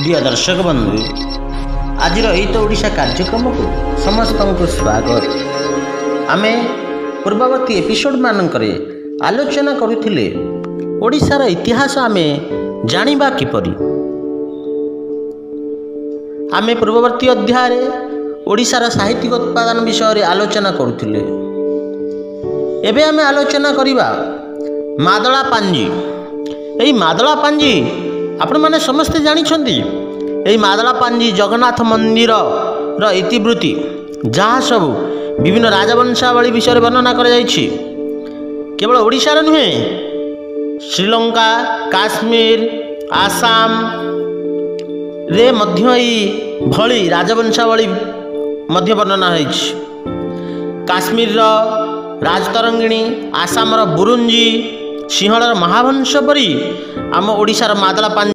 प्रिय दर्शक बंधु आज तो ओडिशा कार्यक्रम को समस्त को स्वागत। आमे पूर्ववर्ती एपिसोड मानक आलोचना करुथिले ओडिशार इतिहास आमे जानिबा किपरि। आमे पूर्ववर्ती अध्याय ओडिशार साहित्यिक उत्पादन विषय आलोचना करुथिले। एबे आमे आलोचना करिबा मादला पांजी। एई मादला पांजी आपण माने समस्ते जानी छंती। एई मादला पांजी जगन्नाथ मंदिर रो इतिवृत्ति जहाँ सब विभिन्न राजवंशावली विषय वर्णना कर जाइछि। केवल ओडिशा रे नुहे श्रीलंका, काश्मीर, आसाम रे मध्य ई भली राजवंशावली मध्य वर्णना होइछि। काश्मीर रो राजतरंगिणी, आसाम रो बुरुंजी, सिंहलर महावंश परी आम ओडिशार मादला पांजी